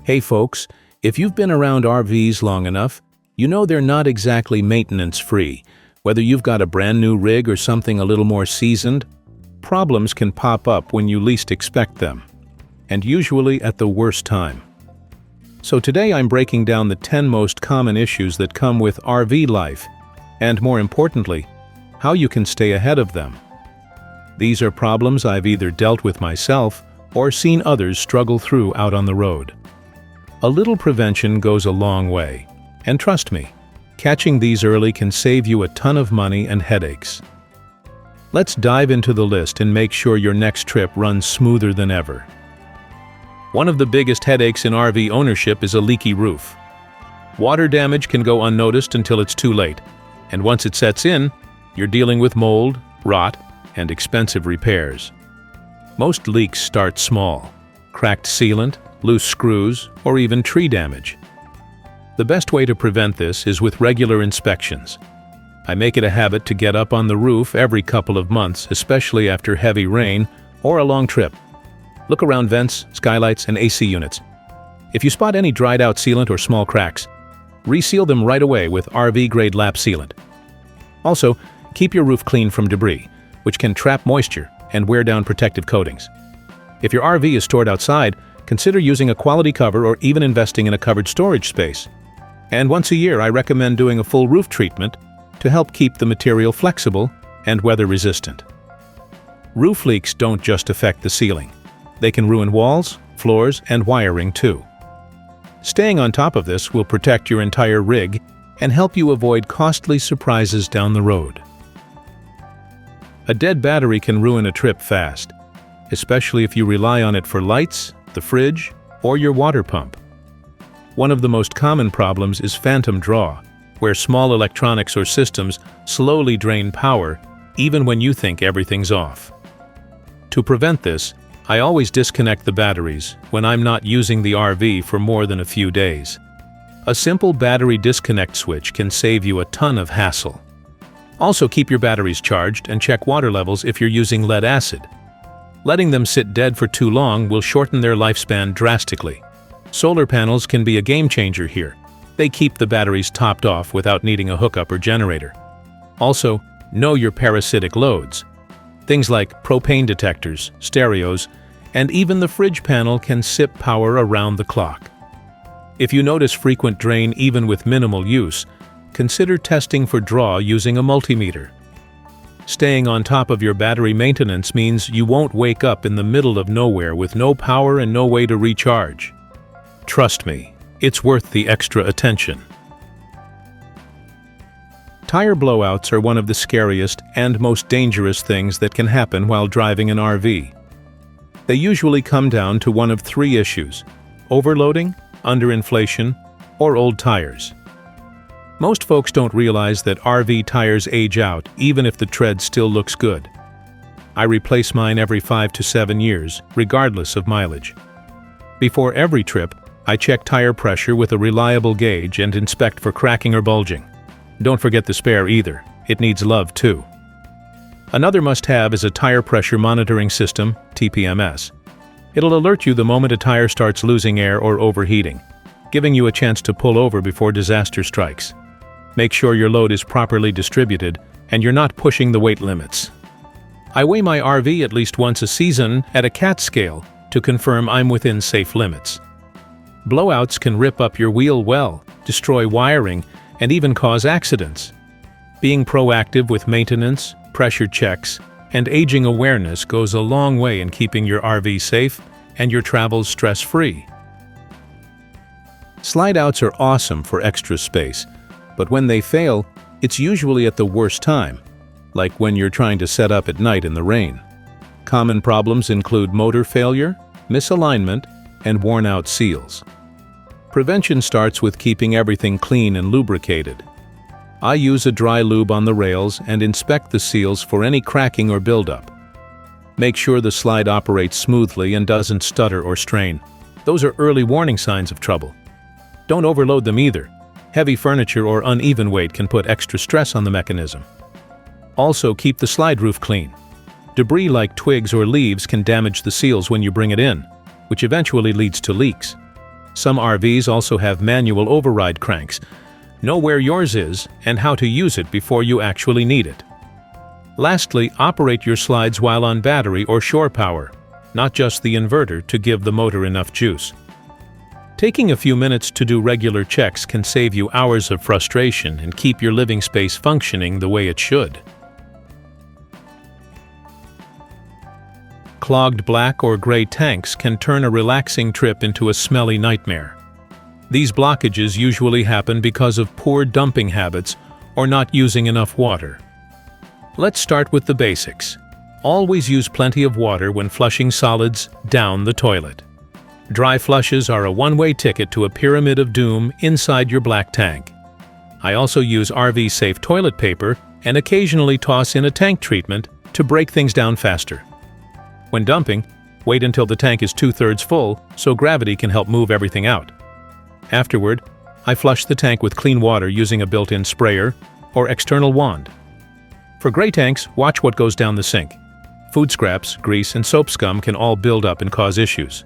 Hey folks, if you've been around RVs long enough, you know they're not exactly maintenance-free. Whether you've got a brand new rig or something a little more seasoned, problems can pop up when you least expect them, and usually at the worst time. So today I'm breaking down the 10 most common issues that come with RV life, and more importantly, how you can stay ahead of them. These are problems I've either dealt with myself or seen others struggle through out on the road. A little prevention goes a long way, and trust me, catching these early can save you a ton of money and headaches. Let's dive into the list and make sure your next trip runs smoother than ever. One of the biggest headaches in RV ownership is a leaky roof. Water damage can go unnoticed until it's too late, and once it sets in, you're dealing with mold, rot, and expensive repairs. Most leaks start small: cracked sealant, loose screws, or even tree damage. The best way to prevent this is with regular inspections. I make it a habit to get up on the roof every couple of months, especially after heavy rain or a long trip. Look around vents, skylights, and AC units. If you spot any dried-out sealant or small cracks, reseal them right away with RV-grade lap sealant. Also, keep your roof clean from debris, which can trap moisture and wear down protective coatings. If your RV is stored outside, consider using a quality cover or even investing in a covered storage space. And once a year, I recommend doing a full roof treatment to help keep the material flexible and weather-resistant. Roof leaks don't just affect the ceiling. They can ruin walls, floors, and wiring too. Staying on top of this will protect your entire rig and help you avoid costly surprises down the road. A dead battery can ruin a trip fast, especially if you rely on it for lights, the fridge, or your water pump. One of the most common problems is phantom draw, where small electronics or systems slowly drain power even when you think everything's off. To prevent this, I always disconnect the batteries when I'm not using the RV for more than a few days. A simple battery disconnect switch can save you a ton of hassle. Also, keep your batteries charged and check water levels if you're using lead acid. Letting them sit dead for too long will shorten their lifespan drastically. Solar panels can be a game changer here. They keep the batteries topped off without needing a hookup or generator. Also, know your parasitic loads. Things like propane detectors, stereos, and even the fridge panel can sip power around the clock. If you notice frequent drain even with minimal use, consider testing for draw using a multimeter. Staying on top of your battery maintenance means you won't wake up in the middle of nowhere with no power and no way to recharge. Trust me, it's worth the extra attention. Tire blowouts are one of the scariest and most dangerous things that can happen while driving an RV. They usually come down to one of three issues: overloading, underinflation, or old tires. Most folks don't realize that RV tires age out even if the tread still looks good. I replace mine every 5 to 7 years, regardless of mileage. Before every trip, I check tire pressure with a reliable gauge and inspect for cracking or bulging. Don't forget the spare either. It needs love too. Another must-have is a tire pressure monitoring system, TPMS. It'll alert you the moment a tire starts losing air or overheating, giving you a chance to pull over before disaster strikes. Make sure your load is properly distributed and you're not pushing the weight limits. I weigh my RV at least once a season at a CAT scale to confirm I'm within safe limits. Blowouts can rip up your wheel well, destroy wiring, and even cause accidents. Being proactive with maintenance, pressure checks, and aging awareness goes a long way in keeping your RV safe and your travels stress-free. Slide-outs are awesome for extra space, but when they fail, it's usually at the worst time, like when you're trying to set up at night in the rain. Common problems include motor failure, misalignment, and worn-out seals. Prevention starts with keeping everything clean and lubricated. I use a dry lube on the rails and inspect the seals for any cracking or buildup. Make sure the slide operates smoothly and doesn't stutter or strain. Those are early warning signs of trouble. Don't overload them either. Heavy furniture or uneven weight can put extra stress on the mechanism. Also, keep the slide roof clean. Debris like twigs or leaves can damage the seals when you bring it in, which eventually leads to leaks. Some RVs also have manual override cranks. Know where yours is and how to use it before you actually need it. Lastly, operate your slides while on battery or shore power, not just the inverter, to give the motor enough juice. Taking a few minutes to do regular checks can save you hours of frustration and keep your living space functioning the way it should. Clogged black or gray tanks can turn a relaxing trip into a smelly nightmare. These blockages usually happen because of poor dumping habits or not using enough water. Let's start with the basics. Always use plenty of water when flushing solids down the toilet. Dry flushes are a one-way ticket to a pyramid of doom inside your black tank. I also use RV-safe toilet paper and occasionally toss in a tank treatment to break things down faster. When dumping, wait until the tank is 2/3 full so gravity can help move everything out. Afterward, I flush the tank with clean water using a built-in sprayer or external wand. For gray tanks, watch what goes down the sink. Food scraps, grease, and soap scum can all build up and cause issues.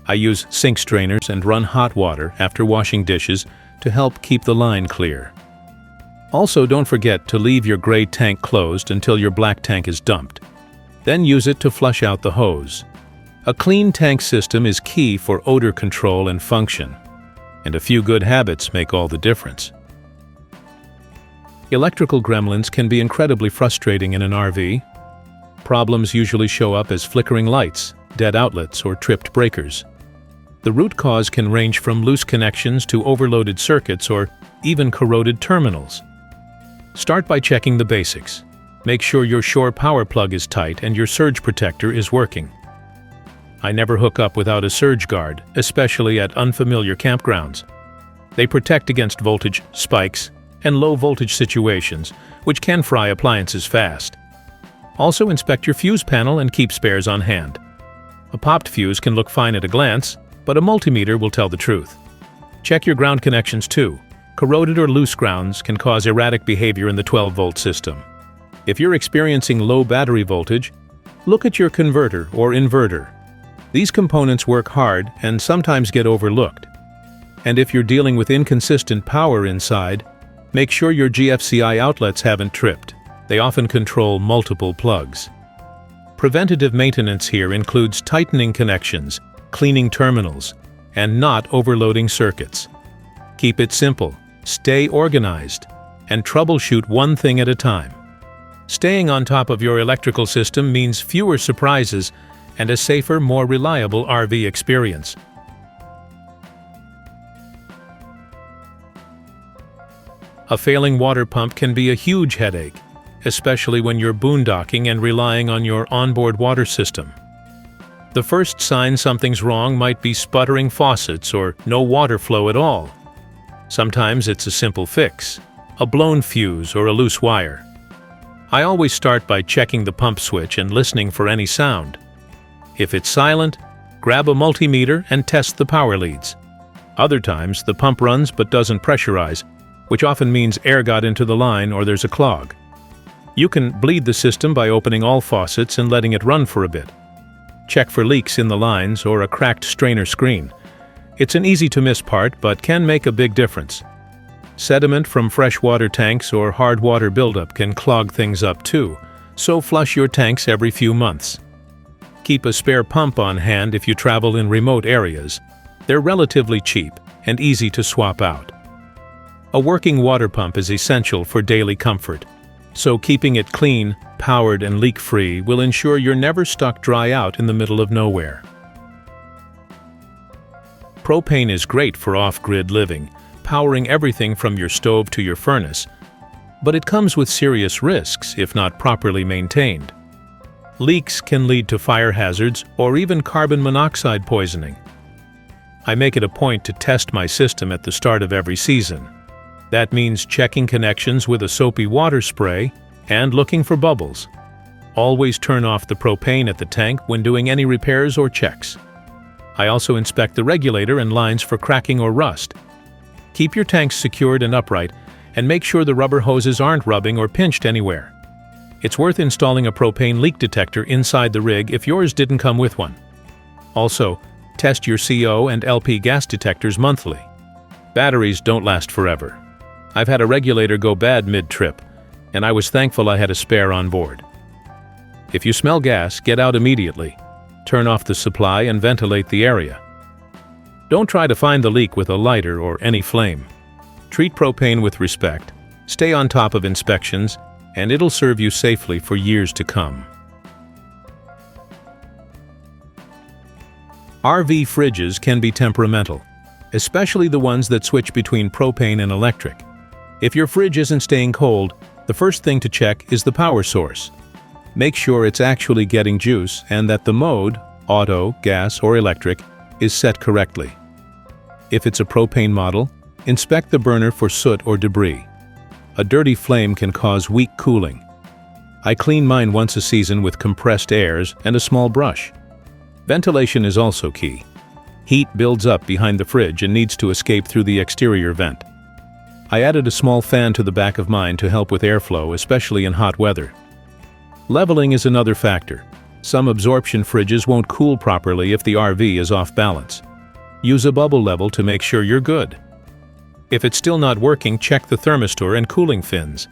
I use sink strainers and run hot water after washing dishes to help keep the line clear. Also, don't forget to leave your gray tank closed until your black tank is dumped. Then use it to flush out the hose. A clean tank system is key for odor control and function, and a few good habits make all the difference. Electrical gremlins can be incredibly frustrating in an RV. Problems usually show up as flickering lights, dead outlets, or tripped breakers. The root cause can range from loose connections to overloaded circuits or even corroded terminals. Start by checking the basics. Make sure your shore power plug is tight and your surge protector is working. I never hook up without a surge guard, especially at unfamiliar campgrounds. They protect against voltage spikes and low voltage situations, which can fry appliances fast. Also, inspect your fuse panel and keep spares on hand. A popped fuse can look fine at a glance, but a multimeter will tell the truth. Check your ground connections too. Corroded or loose grounds can cause erratic behavior in the 12-volt system. If you're experiencing low battery voltage, look at your converter or inverter. These components work hard and sometimes get overlooked. And if you're dealing with inconsistent power inside, make sure your GFCI outlets haven't tripped. They often control multiple plugs. Preventative maintenance here includes tightening connections, cleaning terminals, and not overloading circuits. Keep it simple, stay organized, and troubleshoot one thing at a time. Staying on top of your electrical system means fewer surprises and a safer, more reliable RV experience. A failing water pump can be a huge headache, especially when you're boondocking and relying on your onboard water system. The first sign something's wrong might be sputtering faucets or no water flow at all. Sometimes it's a simple fix, a blown fuse or a loose wire. I always start by checking the pump switch and listening for any sound. If it's silent, grab a multimeter and test the power leads. Other times, the pump runs but doesn't pressurize, which often means air got into the line or there's a clog. You can bleed the system by opening all faucets and letting it run for a bit. Check for leaks in the lines or a cracked strainer screen. It's an easy-to-miss part, but can make a big difference. Sediment from freshwater tanks or hard water buildup can clog things up too, so flush your tanks every few months. Keep a spare pump on hand if you travel in remote areas. They're relatively cheap and easy to swap out. A working water pump is essential for daily comfort, so keeping it clean, powered, and leak-free will ensure you're never stuck dry out in the middle of nowhere. Propane is great for off-grid living, powering everything from your stove to your furnace, but it comes with serious risks if not properly maintained. Leaks can lead to fire hazards or even carbon monoxide poisoning. I make it a point to test my system at the start of every season. That means checking connections with a soapy water spray and looking for bubbles. Always turn off the propane at the tank when doing any repairs or checks. I also inspect the regulator and lines for cracking or rust. Keep your tanks secured and upright, and make sure the rubber hoses aren't rubbing or pinched anywhere. It's worth installing a propane leak detector inside the rig if yours didn't come with one. Also, Test your CO and LP gas detectors monthly. Batteries don't last forever. I've had a regulator go bad mid-trip, and I was thankful I had a spare on board. If you smell gas, get out immediately. Turn off the supply and ventilate the area. Don't try to find the leak with a lighter or any flame. Treat propane with respect, stay on top of inspections, and it'll serve you safely for years to come. RV fridges can be temperamental, especially the ones that switch between propane and electric. If your fridge isn't staying cold, the first thing to check is the power source. Make sure it's actually getting juice and that the mode, auto, gas, or electric, is set correctly. If it's a propane model, inspect the burner for soot or debris. A dirty flame can cause weak cooling. I clean mine once a season with compressed airs and a small brush. Ventilation is also key. Heat builds up behind the fridge and needs to escape through the exterior vent. I added a small fan to the back of mine to help with airflow, especially in hot weather. Leveling is another factor. Some absorption fridges won't cool properly if the RV is off balance. Use a bubble level to make sure you're good. If it's still not working, check the thermistor and cooling fins.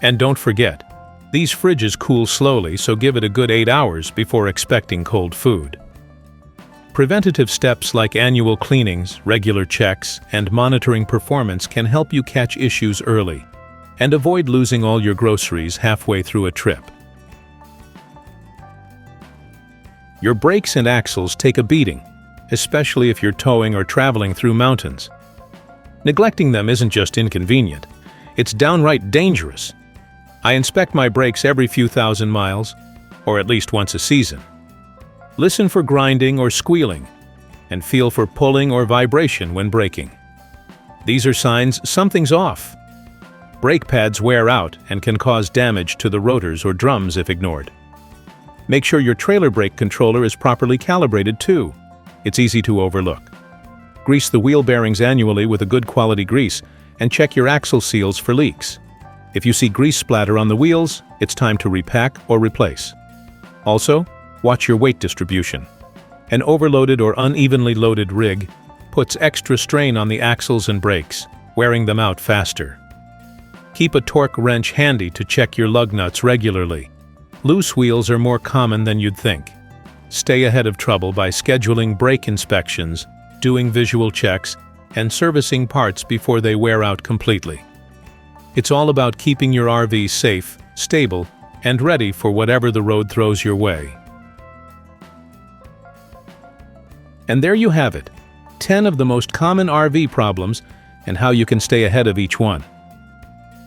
And don't forget, these fridges cool slowly, so give it a good 8 hours before expecting cold food. Preventative steps like annual cleanings, regular checks, and monitoring performance can help you catch issues early and avoid losing all your groceries halfway through a trip. Your brakes and axles take a beating, especially if you're towing or traveling through mountains. Neglecting them isn't just inconvenient, it's downright dangerous. I inspect my brakes every few thousand miles, or at least once a season. Listen for grinding or squealing, and feel for pulling or vibration when braking. These are signs something's off. Brake pads wear out and can cause damage to the rotors or drums if ignored. Make sure your trailer brake controller is properly calibrated too. It's easy to overlook. Grease the wheel bearings annually with a good quality grease and check your axle seals for leaks. If you see grease splatter on the wheels, it's time to repack or replace. Also, watch your weight distribution. An overloaded or unevenly loaded rig puts extra strain on the axles and brakes, wearing them out faster. Keep a torque wrench handy to check your lug nuts regularly. Loose wheels are more common than you'd think. Stay ahead of trouble by scheduling brake inspections, doing visual checks, and servicing parts before they wear out completely. It's all about keeping your RV safe, stable, and ready for whatever the road throws your way. And there you have it, 10 of the most common RV problems and how you can stay ahead of each one.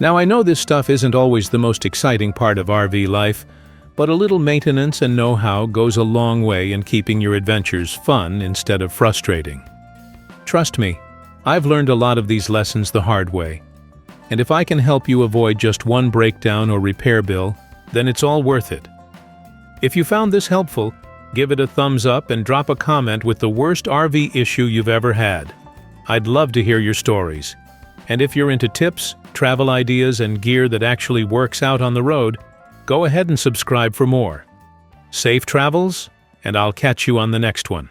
Now I know this stuff isn't always the most exciting part of RV life, but a little maintenance and know-how goes a long way in keeping your adventures fun instead of frustrating. Trust me, I've learned a lot of these lessons the hard way. And if I can help you avoid just one breakdown or repair bill, then it's all worth it. If you found this helpful, give it a thumbs up and drop a comment with the worst RV issue you've ever had. I'd love to hear your stories. And if you're into tips, travel ideas, and gear that actually works out on the road, go ahead and subscribe for more. Safe travels, and I'll catch you on the next one.